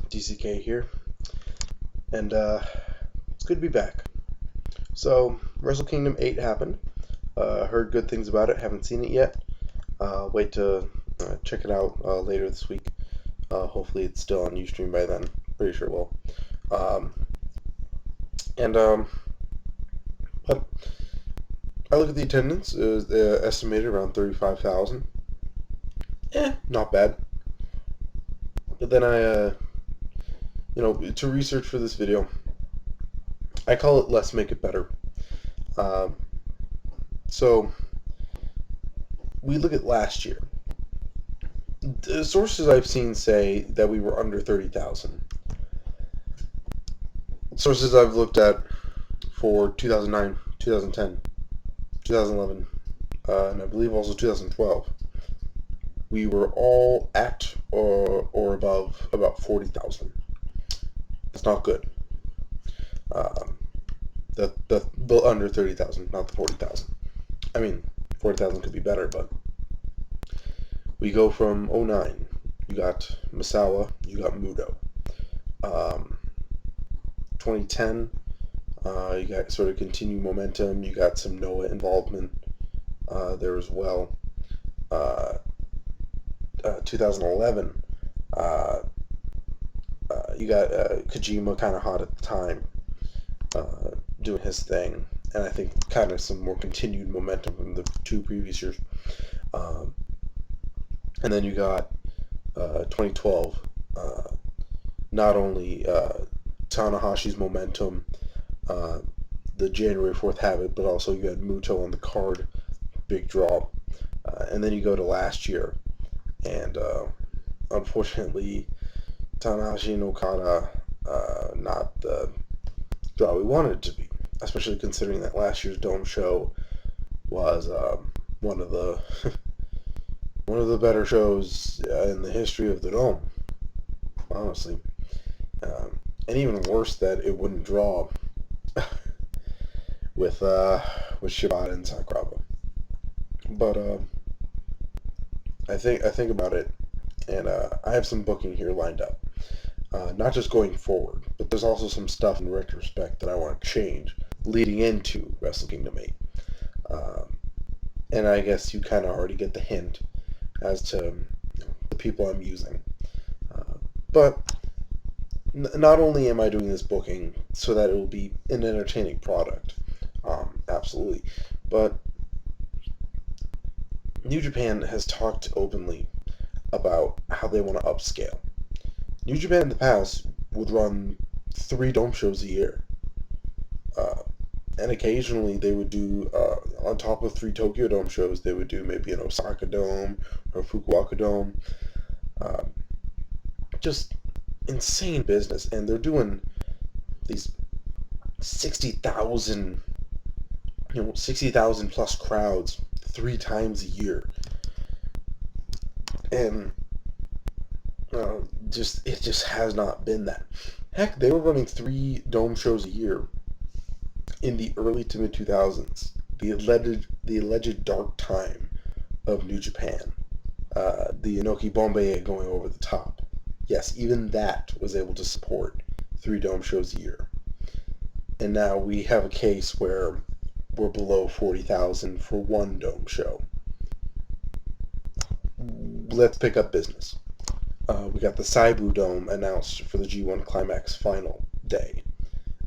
DCK here, and it's good to be back. So, Wrestle Kingdom 8 happened. Heard good things about it, haven't seen it yet. Wait to check it out later this week. Hopefully it's still on Ustream by then. Pretty sure it will. But I look at the attendance, estimated around 35,000. Not bad. But then I, to research for this video, I call it Let's Make It Better. So, we look at last year. The sources I've seen say that we were under 30,000. Sources I've looked at for 2009, 2010, 2011, and I believe also 2012, we were all at or above about 40,000. That's not good. The under 30,000, not the 40,000. I mean, 40,000 could be better, but we go from 09. You got Misawa, you got Muto. 2010, you got sort of continued momentum. You got some Noah involvement there as well. 2011, you got Kojima kind of hot at the time, doing his thing, and I think kind of some more continued momentum from the two previous years. And then you got 2012, not only Tanahashi's momentum, the January 4th habit, but also you had Muto on the card, big draw. And then you go to last year, and unfortunately, Tanahashi and Okada, not the draw we wanted it to be, especially considering that last year's Dome show was one of the better shows in the history of the Dome, honestly. And even worse that it wouldn't draw with Shibata and Sakuraba. But I think about it, and I have some booking here lined up. Not just going forward, but there's also some stuff in retrospect that I want to change leading into Wrestle Kingdom 8. And I guess you kind of already get the hint as to the people I'm using. But not only am I doing this booking so that it will be an entertaining product, absolutely, but New Japan has talked openly about how they want to upscale. New Japan in the past would run 3 Dome shows a year. And occasionally they would do, on top of 3 Tokyo Dome shows, they would do maybe an Osaka Dome or Fukuoka Dome. Just insane business. And they're doing these 60,000 plus crowds 3 times a year. And it just has not been that. Heck, they were running 3 Dome shows a year in the early to mid 2000s, the alleged dark time of New Japan, the Inoki Bombay going over the top. Yes, even that was able to support 3 Dome shows a year. And now we have a case where we're below 40,000 for 1 Dome show. Let's pick up business. We got the Seibu Dome announced for the G1 Climax final day.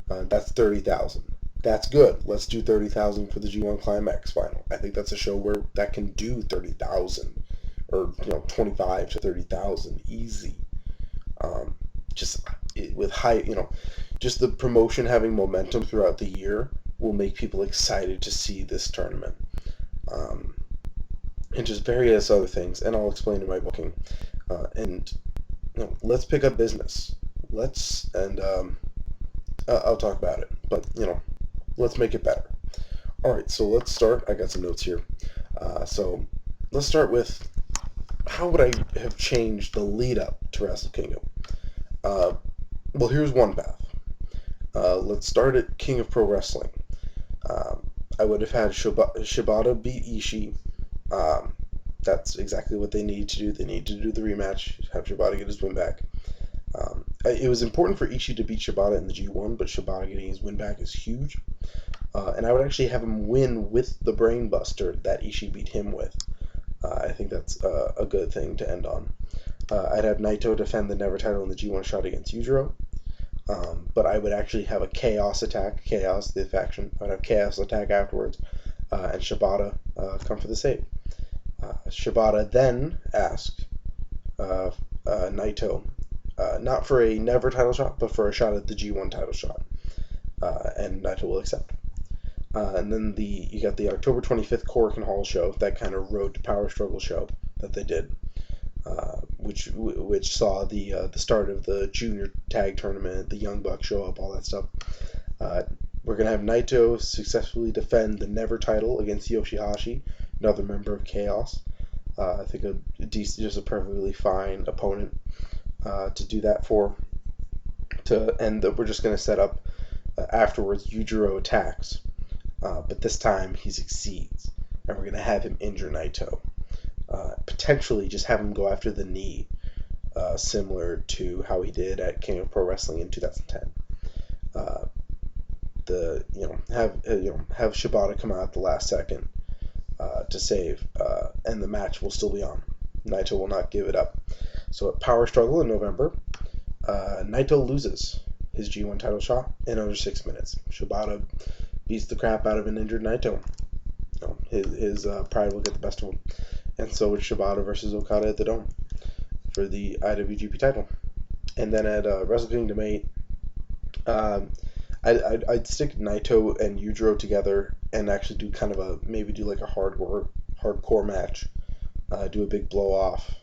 That's 30,000. That's good. Let's do 30,000 for the G1 Climax final. I think that's a show where that can do 30,000, or 25 to 30,000 easy. With high, just the promotion having momentum throughout the year will make people excited to see this tournament. And just various other things, and I'll explain in my booking. Let's pick up business. I'll talk about it, but let's make it better. All right, so let's start. I got some notes here. So let's start with how would I have changed the lead up to Wrestle Kingdom? Well, here's one path. Let's start at King of Pro Wrestling. I would have had Shibata beat Ishii. That's exactly what they need to do. They need to do the rematch, have Shibata get his win back. it was important for Ishii to beat Shibata in the G1, but Shibata getting his win back is huge. And I would actually have him win with the brainbuster that Ishii beat him with. I think that's a good thing to end on. I'd have Naito defend the Never title in the G1 shot against Yujiro. But I would actually have a Chaos attack, Chaos, the faction. I would have Chaos attack afterwards, and Shibata come for the save. Shibata then asked Naito, not for a Never title shot, but for a shot at the G1 title shot. And Naito will accept. And then you got the October 25th Korakuen Hall show, that kind of road to power struggle show that they did, which saw the start of the junior tag tournament, the Young Bucks show up, all that stuff. We're gonna have Naito successfully defend the Never title against Yoshihashi, another member of Chaos. I think just a perfectly fine opponent to do that for. And we're just gonna set up afterwards. Yujiro attacks. But this time he succeeds, and we're going to have him injure Naito. Potentially just have him go after the knee, similar to how he did at King of Pro Wrestling in 2010. Have Shibata come out at the last second to save, and the match will still be on. Naito will not give it up. So at Power Struggle in November, Naito loses his G1 title shot in under 6 minutes. Shibata beats the crap out of an injured Naito. His pride will get the best of him. And so it's Shibata versus Okada at the Dome for the IWGP title. And then at Wrestle Kingdom 8, I'd stick Naito and Yujiro together and actually do kind of maybe do like a hardcore match. Do a big blow off.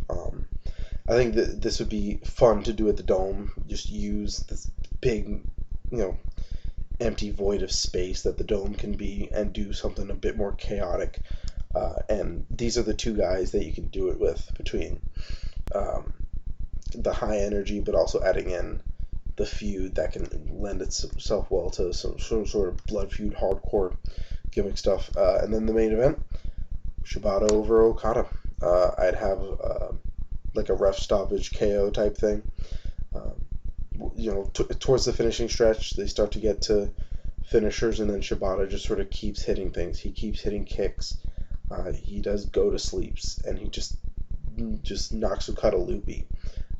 I think that this would be fun to do at the Dome. Just use this big, empty void of space that the Dome can be and do something a bit more chaotic. And these are the two guys that you can do it with, between the high energy but also adding in the feud that can lend itself well to some sort of blood feud, hardcore gimmick stuff. And then the main event, Shibata over Okada. I'd have like a ref stoppage KO type thing. Towards the finishing stretch, they start to get to finishers, and then Shibata just sort of keeps hitting things. He keeps hitting kicks. He does go to sleeps, and he just knocks Okada loopy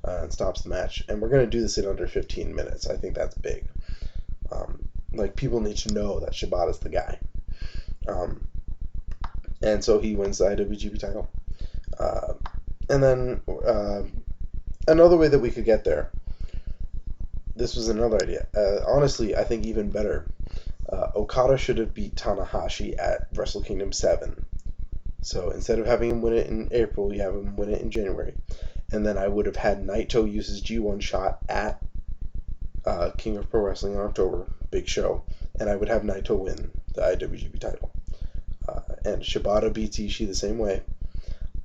and stops the match. And we're going to do this in under 15 minutes. I think that's big. People need to know that Shibata's the guy. And so he wins the IWGP title. And then another way that we could get there, this was another idea. Honestly, I think even better. Okada should have beat Tanahashi at Wrestle Kingdom 7. So instead of having him win it in April, you have him win it in January. And then I would have had Naito use his G1 shot at King of Pro Wrestling in October, big show. And I would have Naito win the IWGP title. And Shibata beats Ishii the same way.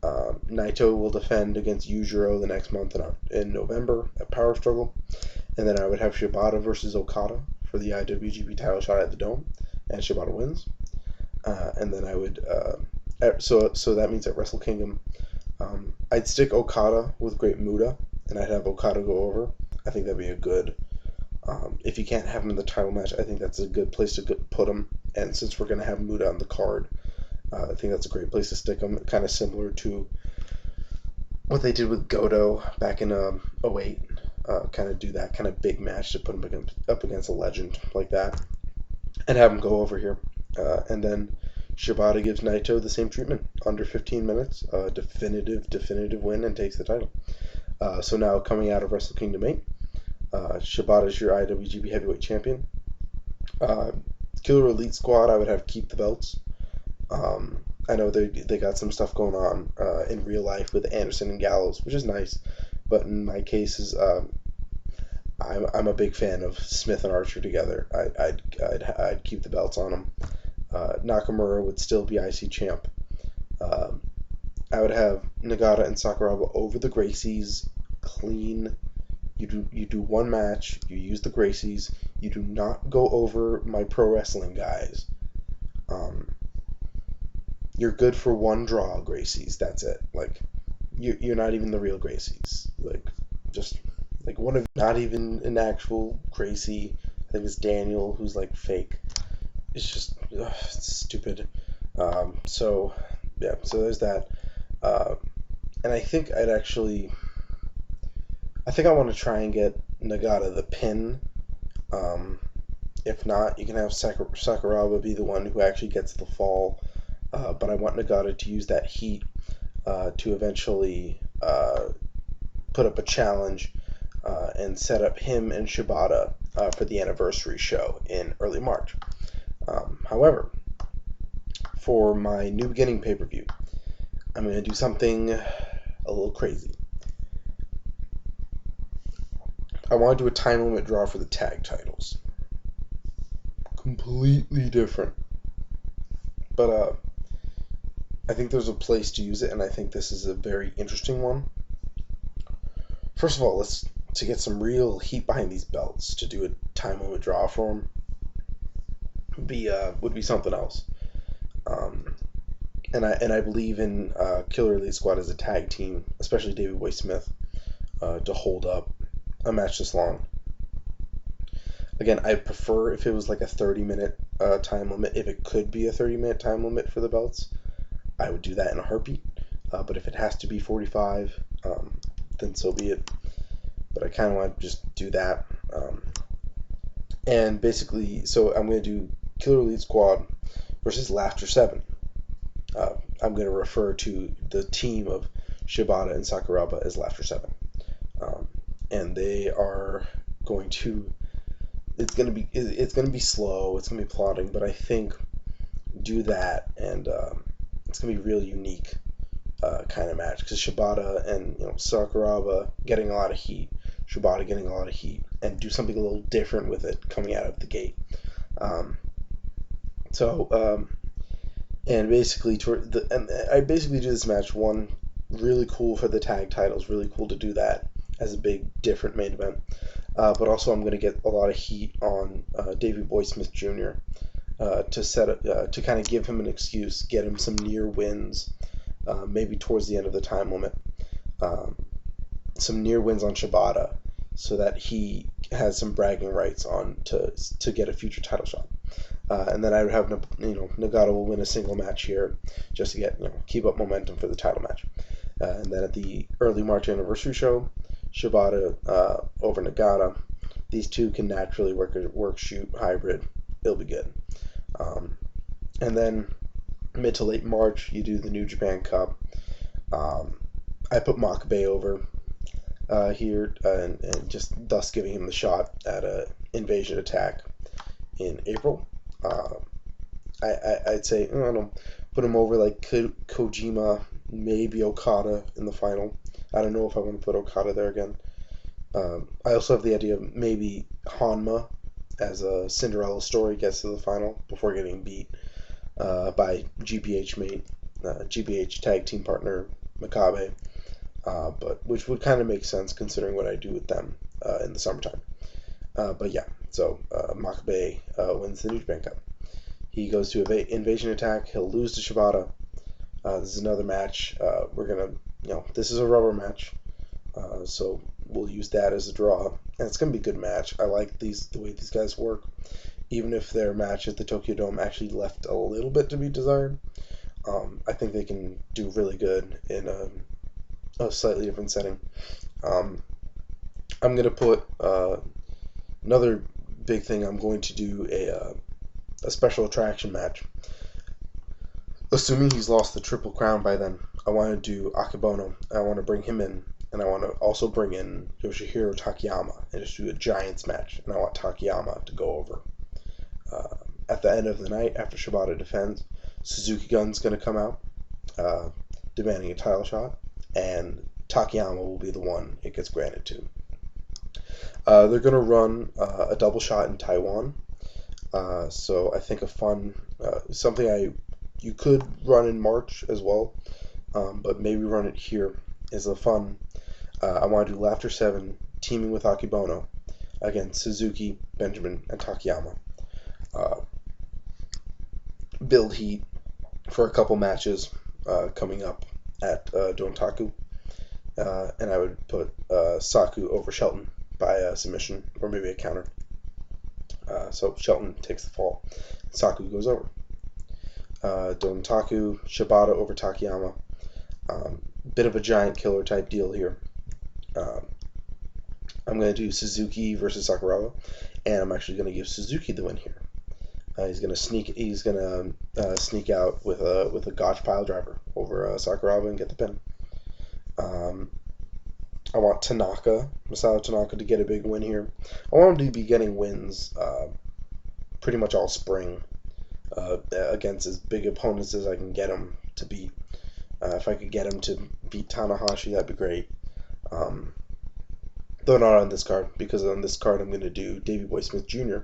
Naito will defend against Yujiro the next month in November at Power Struggle. And then I would have Shibata versus Okada for the IWGP title shot at the Dome, and Shibata wins. And then I would, so that means at Wrestle Kingdom, I'd stick Okada with Great Muta, and I'd have Okada go over. I think that'd be a good, if you can't have him in the title match, I think that's a good place to put him. And since we're going to have Muta on the card, I think that's a great place to stick him, kind of similar to what they did with Goto back in 08. Kind of do that kind of big match to put him up against a legend like that, and have him go over here. And then Shibata gives Naito the same treatment, under 15 minutes, definitive win, and takes the title. So now coming out of Wrestle Kingdom 8, Shibata is your IWGP Heavyweight Champion. Killer Elite Squad, I would have keep the belts. I know they got some stuff going on in real life with Anderson and Gallows, which is nice. But in my cases, I'm a big fan of Smith and Archer together. I'd keep the belts on them. Nakamura would still be IC champ. I would have Nagata and Sakuraba over the Gracies, clean. You do one match. You use the Gracies. You do not go over my pro wrestling guys. You're good for one draw, Gracies. That's it. You're not even the real Gracies. Just like one of not even an actual Gracie. I think it's Daniel who's like fake. It's just it's stupid. So yeah, so there's that. Uh, and I think I think I want to try and get Nagata the pin. Um, if not, you can have Sakuraba be the one who actually gets the fall. But I want Nagata to use that heat to eventually put up a challenge and set up him and Shibata for the anniversary show in early March. However, for my New Beginning pay-per-view, I'm going to do something a little crazy. I want to do a time limit draw for the tag titles. Completely different. But I think there's a place to use it, and I think this is a very interesting one. First of all, to get some real heat behind these belts, to do a time limit draw for them would be something else. And I believe in Killer Elite Squad as a tag team, especially Davey Boy Smith, to hold up a match this long. Again, I'd prefer if it was like a 30-minute time limit. If it could be a 30-minute time limit for the belts, I would do that in a heartbeat. But if it has to be 45, then so be it. But I kind of want to just do that. And basically, so I'm going to do Killer Elite Squad versus Laughter 7. I'm going to refer to the team of Shibata and Sakuraba as Laughter 7. And they are going to... It's going to be slow, it's going to be plotting, but I think do that, and it's going to be a really unique kind of match, because Shibata and Sakuraba getting a lot of heat, Shibata getting a lot of heat, and do something a little different with it coming out of the gate. And basically, I basically do this match, one, really cool for the tag titles, really cool to do that as a big, different main event. But also I'm going to get a lot of heat on Davey Boy Smith Jr. To kind of give him an excuse, get him some near wins, maybe towards the end of the time limit. Some near wins on Shibata, so that he has some bragging rights on to get a future title shot. And then I would have Nagata will win a single match here, just to get keep up momentum for the title match. And then at the early March anniversary show, Shibata over Nagata. These two can naturally work shoot hybrid. It'll be good. And then mid to late March, you do the New Japan Cup. I put Makabe over here, and just thus giving him the shot at a Invasion Attack in April. I'd say I don't know, put him over like Kojima, maybe Okada in the final. I don't know if I want to put Okada there again. I also have the idea of maybe Hanma as a Cinderella story gets to the final before getting beat by GBH mate, GBH tag team partner Makabe, but which would kind of make sense considering what I do with them in the summertime. But yeah, so Makabe wins the New Japan Cup. He goes to Invasion Attack. He'll lose to Shibata. This is another match. We're gonna, this is a rubber match, so we'll use that as a draw, and it's gonna be a good match. I like the way these guys work, even if their match at the Tokyo Dome actually left a little bit to be desired. I think they can do really good in a slightly different setting. I'm gonna put another big thing. I'm going to do a special attraction match. Assuming he's lost the Triple Crown by then, I want to do Akebono. I want to bring him in, and I want to also bring in Yoshihiro Takayama and just do a Giants match. And I want Takayama to go over. At the end of the night, after Shibata defends, Suzuki Gun's going to come out, demanding a title shot, and Takayama will be the one it gets granted to. They're going to run a double shot in Taiwan. So I think a fun, something you could run in March as well, but maybe run it here is a fun. I want to do Laughter 7 teaming with Akebono against Suzuki, Benjamin, and Takayama. Build heat for a couple matches coming up at Dontaku, And I would put Saku over Shelton by submission or maybe a counter. So Shelton takes the fall. Saku goes over. Dontaku, Shibata over Takayama. Bit of a giant killer type deal here. I'm going to do Suzuki versus Sakuraba, and I'm actually going to give Suzuki the win here. He's going to sneak out with a Gotch pile driver over Sakuraba and get the pin. I want Masato Tanaka, to get a big win here. I want him to be getting wins pretty much all spring against as big opponents as I can get him to beat. If I could get him to beat Tanahashi, that'd be great. Though not on this card, because on this card I'm going to do Davey Boy Smith Jr.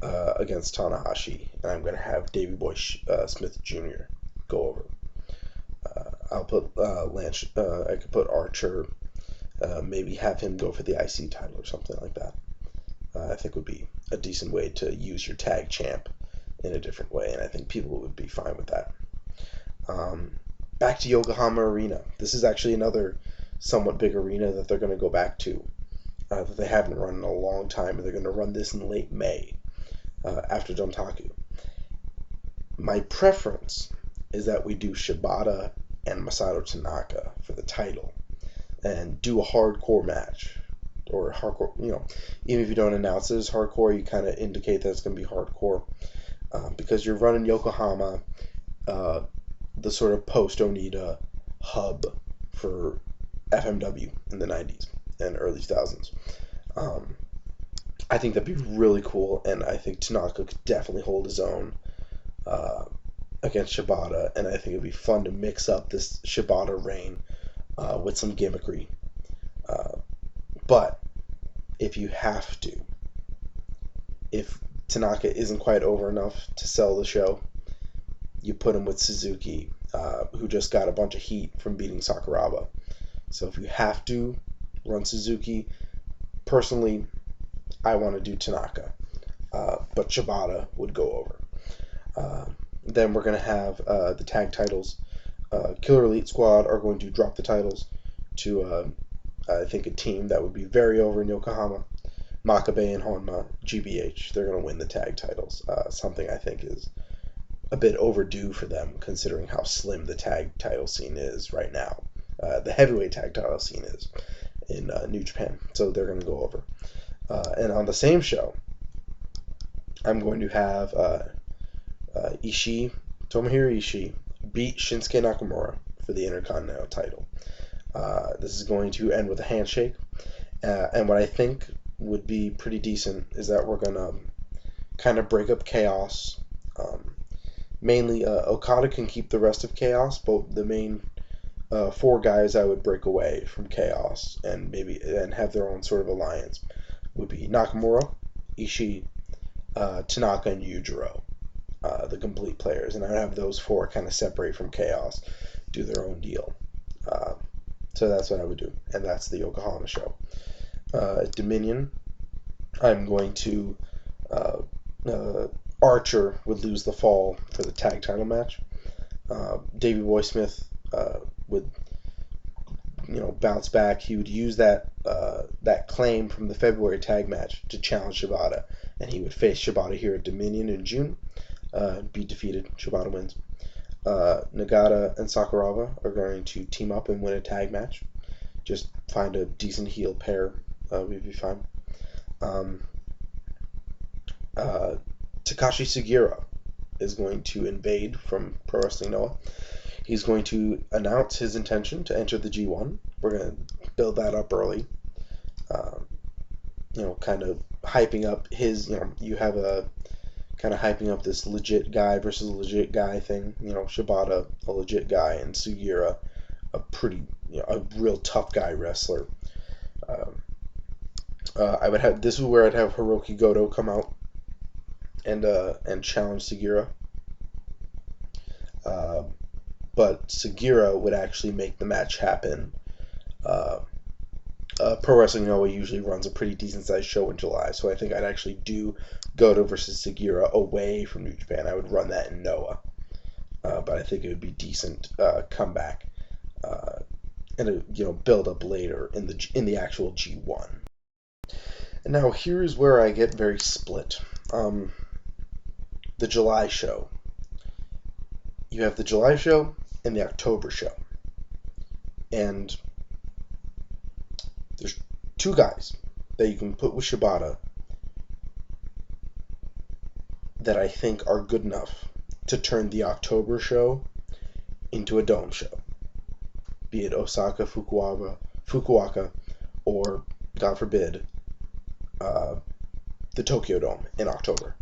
Against Tanahashi, and I'm going to have Davey Boy Smith Jr. go over. I'll put Lance. I could put Archer. Maybe have him go for the IC title or something like that. I think would be a decent way to use your tag champ in a different way, and I think people would be fine with that. Back to Yokohama Arena. This is actually another somewhat big arena that they're going to go back to that they haven't run in a long time, and they're going to run this in late May after Dontaku. My preference is that we do Shibata and Masato Tanaka for the title and do a hardcore match. Or hardcore, even if you don't announce it as hardcore, you kind of indicate that it's going to be hardcore. Because you're running Yokohama, the sort of post-Onita hub for FMW in the 90s and early 2000s. I think that'd be really cool, and I think Tanaka could definitely hold his own against Shibata, and I think it'd be fun to mix up this Shibata reign with some gimmickry. But if you have to, if Tanaka isn't quite over enough to sell the show, you put him with Suzuki, who just got a bunch of heat from beating Sakuraba. So if you have to run Suzuki, personally, I want to do Tanaka, but Shibata would go over. Then we're going to have the tag titles. Killer Elite Squad are going to drop the titles to, I think, a team that would be very over in Yokohama. Makabe and Honma, GBH, they're going to win the tag titles. Something I think is a bit overdue for them, considering how slim the tag title scene is right now. The heavyweight tag title scene is in New Japan, so they're going to go over. And on the same show, I'm going to have Ishii, Tomohiro Ishii, beat Shinsuke Nakamura for the Intercontinental title. This is going to end with a handshake, and what I think would be pretty decent is that we're going to kind of break up Chaos. Mainly, Okada can keep the rest of Chaos, but the main 4 guys I would break away from Chaos and have their own sort of alliance would be Nakamura, Ishii, Tanaka, and Yujiro, the complete players, and I would have those 4 kind of separate from Chaos, do their own deal. So that's what I would do, and that's the Yokohama show. Dominion, I'm going to Archer would lose the fall for the tag title match. Davey Boy Smith would bounce back. He would use that claim from the February tag match to challenge Shibata, and he would face Shibata here at Dominion in June. Be defeated. Shibata wins. Nagata and Sakuraba are going to team up and win a tag match. Just find a decent heel pair. We'd be fine. Takashi Sugiura is going to invade from Pro Wrestling Noah. He's going to announce his intention to enter the G1. We're going to build that up early. Kind of hyping up his, you have a kind of hyping up this legit guy versus legit guy thing. Shibata, a legit guy, and Sugiura, a pretty, a real tough guy wrestler. This is where I'd have Hiroki Goto come out and challenge Sugiura. But Sugiura would actually make the match happen. Pro Wrestling Noah usually runs a pretty decent sized show in July, so I think I'd actually do Goto versus Sugiura away from New Japan. I would run that in Noah, but I think it would be decent comeback. and build up later in the actual G1. And now here's where I get very split. The July show. You have the July show and the October show. And there's two guys that you can put with Shibata that I think are good enough to turn the October show into a dome show. Be it Osaka, Fukuoka, or, God forbid, the Tokyo Dome in October.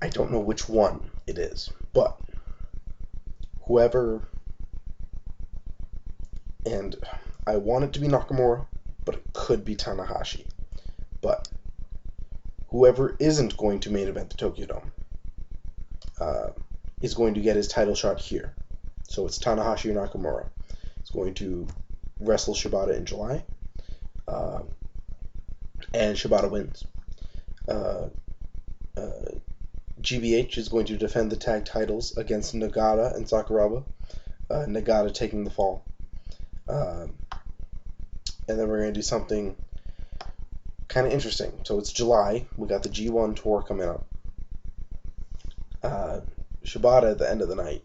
I don't know which one it is, but whoever, and I want it to be Nakamura, but it could be Tanahashi. But whoever isn't going to main event the Tokyo Dome is going to get his title shot here. So it's Tanahashi or Nakamura. He's going to wrestle Shibata in July, and Shibata wins. GBH is going to defend the tag titles against Nagata and Sakuraba. Nagata taking the fall. And then we're going to do something kind of interesting. So it's July. We got the G1 tour coming up. Shibata at the end of the night,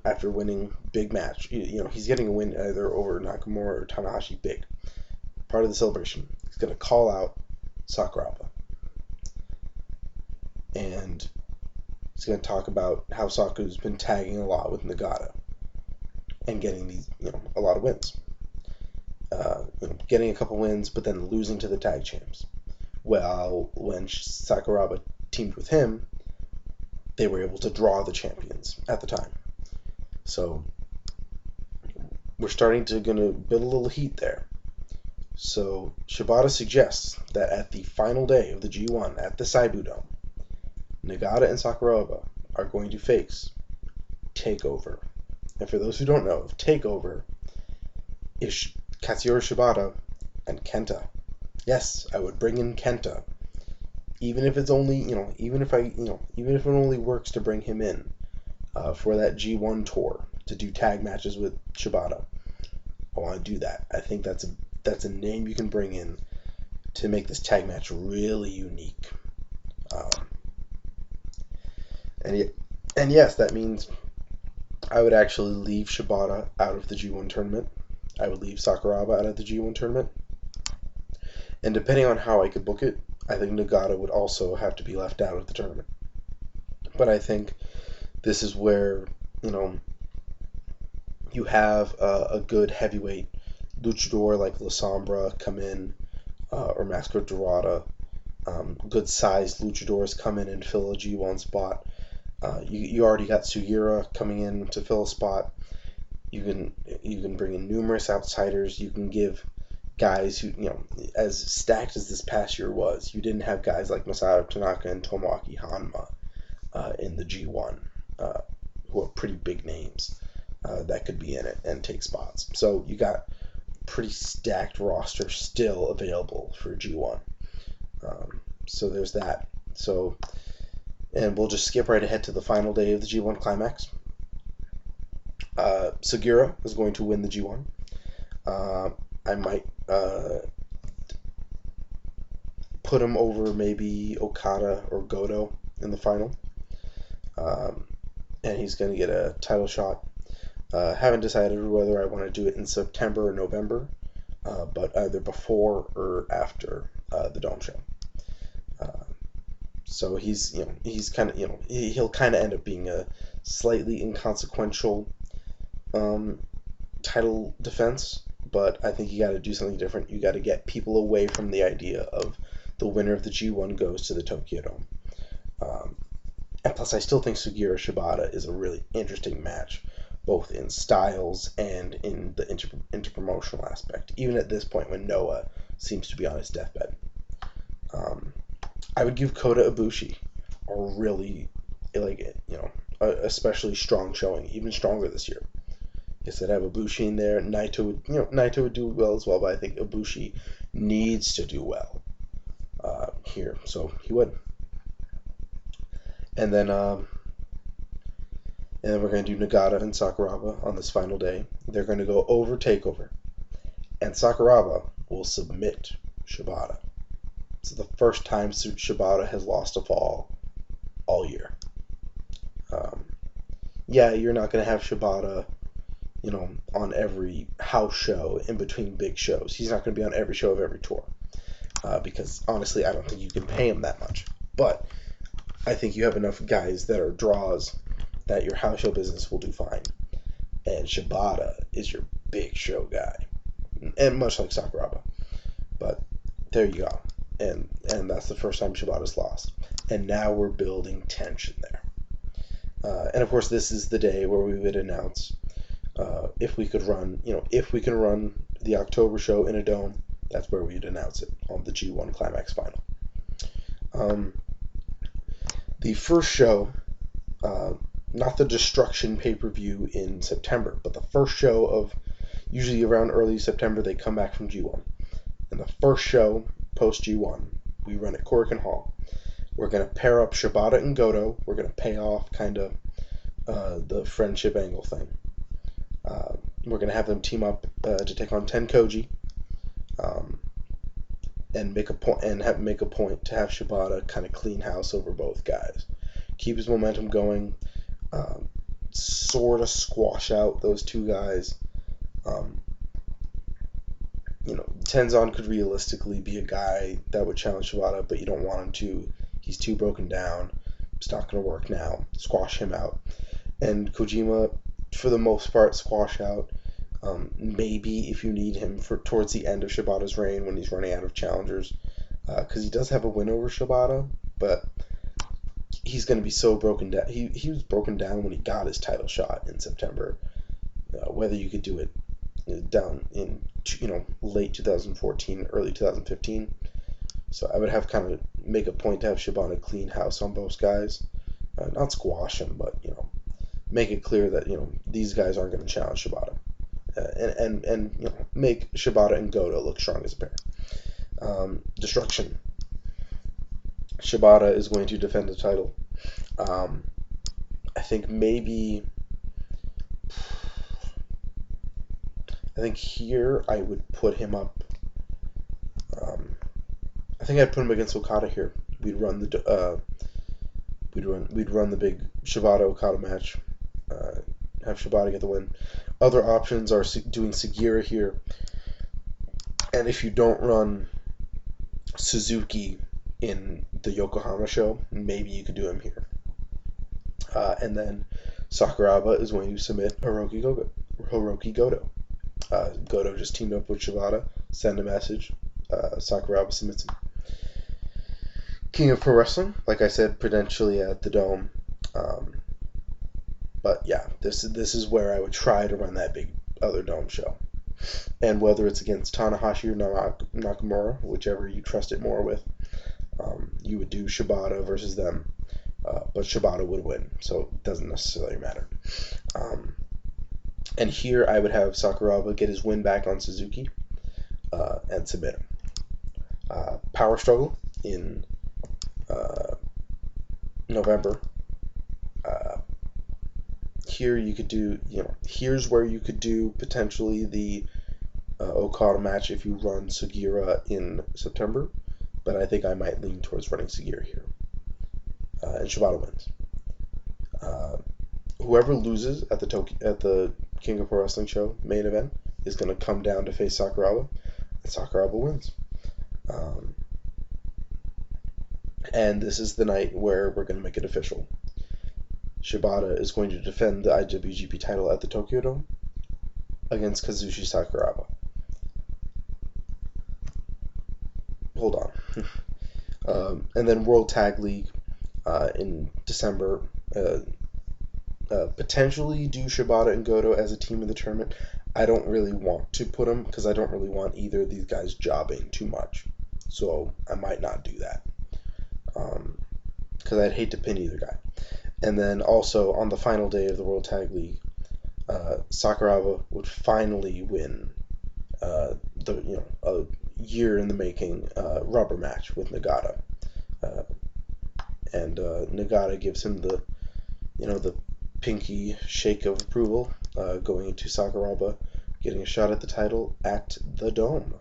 after winning big match, he's getting a win either over Nakamura or Tanahashi big. Part of the celebration. He's going to call out Sakuraba. And he's going to talk about how Saku's been tagging a lot with Nagata and getting these, a lot of wins. Getting a couple wins, but then losing to the tag champs. Well, when Sakuraba teamed with him, they were able to draw the champions at the time. So we're starting to build a little heat there. So Shibata suggests that at the final day of the G1 at the Seibu Dome, Nagata and Sakuraba are going to face Takeover. And for those who don't know, Takeover is Katsuyori Shibata and Kenta. Yes, I would bring in Kenta, even if it's only, even if it only works to bring him in for that G1 tour to do tag matches with Shibata. I want to do that. I think that's a name you can bring in to make this tag match really unique. And yes, that means I would actually leave Shibata out of the G1 tournament. I would leave Sakuraba out of the G1 tournament. And depending on how I could book it, I think Nagata would also have to be left out of the tournament. But I think this is where, you have a good heavyweight luchador like La Sombra come in, or Mascara Dorada. Good sized luchadors come in and fill a G1 spot. You already got Sugiura coming in to fill a spot. You can bring in numerous outsiders. You can give guys who, as stacked as this past year was, you didn't have guys like Masato Tanaka and Tomoaki Hanma in the G1, who are pretty big names that could be in it and take spots. So you got pretty stacked roster still available for G1. So there's that. And we'll just skip right ahead to the final day of the G1 Climax. Sugiura is going to win the G1. I might put him over maybe Okada or Goto in the final. And he's going to get a title shot. Haven't decided whether I want to do it in September or November, but either before or after the Dome show. So he's kind of, he'll kind of end up being a slightly inconsequential title defense, but I think you got to do something different. You got to get people away from the idea of the winner of the G1 goes to the Tokyo Dome. And plus, I still think Sugiura Shibata is a really interesting match, both in styles and in the interpromotional aspect, even at this point when Noah seems to be on his deathbed. I would give Kota Ibushi a really, especially strong showing, even stronger this year. I said I have Ibushi in there. Naito would do well as well, but I think Ibushi needs to do well here, so he would. And then And then we're going to do Nagata and Sakuraba on this final day. They're going to go over Takeover. And Sakuraba will submit Shibata. It's the first time Shibata has lost a fall all year. Yeah, you're not going to have Shibata, on every house show in between big shows. He's not going to be on every show of every tour. Because, honestly, I don't think you can pay him that much. But I think you have enough guys that are draws that your house show business will do fine. And Shibata is your big show guy. And much like Sakuraba. But there you go. And that's the first time Shibata's lost. And now we're building tension there. And of course, this is the day where we would announce if we can run the October show in a dome. That's where we'd announce it on the G1 Climax Final. The first show, not the Destruction pay-per-view in September, but the first show of, usually around early September, they come back from G1. And the first show, post G1, we run at Korakuen Hall. We're going to pair up Shibata and Goto. We're going to pay off kind of the friendship angle thing. We're going to have them team up to take on Tenkoji. And make a point to have Shibata kind of clean house over both guys, keep his momentum going, sort of squash out those two guys. Tenzan could realistically be a guy that would challenge Shibata, but you don't want him to. He's too broken down. It's not going to work now. Squash him out. And Kojima, for the most part, squash out. Maybe if you need him for towards the end of Shibata's reign when he's running out of challengers, because he does have a win over Shibata, but he's going to be so broken down. He was broken down when he got his title shot in September. Whether you could do it down in late 2014, early 2015. So I would have kind of make a point to have Shibata clean house on both guys, not squash him, but make it clear that these guys aren't going to challenge Shibata. And make Shibata and Goto look strong as a pair. Destruction. Shibata is going to defend the title. I think here I would put him up. I think I'd put him against Okada here. We'd run the big Shibata Okada match. Have Shibata get the win. Other options are doing Sugiura here. And if you don't run Suzuki in the Yokohama show, maybe you could do him here. And then Sakuraba is going to submit Hiroki Goto. Goto just teamed up with Shibata, send a message. Sakuraba submits him. King of Pro Wrestling, like I said, potentially at the Dome. But yeah, this is where I would try to run that big other Dome show. And whether it's against Tanahashi or Nakamura, whichever you trust it more with, you would do Shibata versus them. But Shibata would win, so it doesn't necessarily matter. And here I would have Sakuraba get his win back on Suzuki and submit him. Power Struggle in November. Here you could do, here's where you could do potentially the Okada match if you run Sugiura in September, but I think I might lean towards running Sugiura here. And Shibata wins. Whoever loses at the King of Pro Wrestling show main event is going to come down to face Sakuraba, and Sakuraba wins. And this is the night where we're going to make it official. Shibata is going to defend the IWGP title at the Tokyo Dome against Kazushi Sakuraba. Hold on. And then World Tag League in December. Potentially do Shibata and Goto as a team in the tournament. I don't really want to put them because I don't really want either of these guys jobbing too much. So I might not do that. Because I'd hate to pin either guy. And then also on the final day of the World Tag League, Sakuraba would finally win a year in the making rubber match with Nagata, and Nagata gives him the pinky shake of approval, going into Sakuraba, getting a shot at the title at the Dome.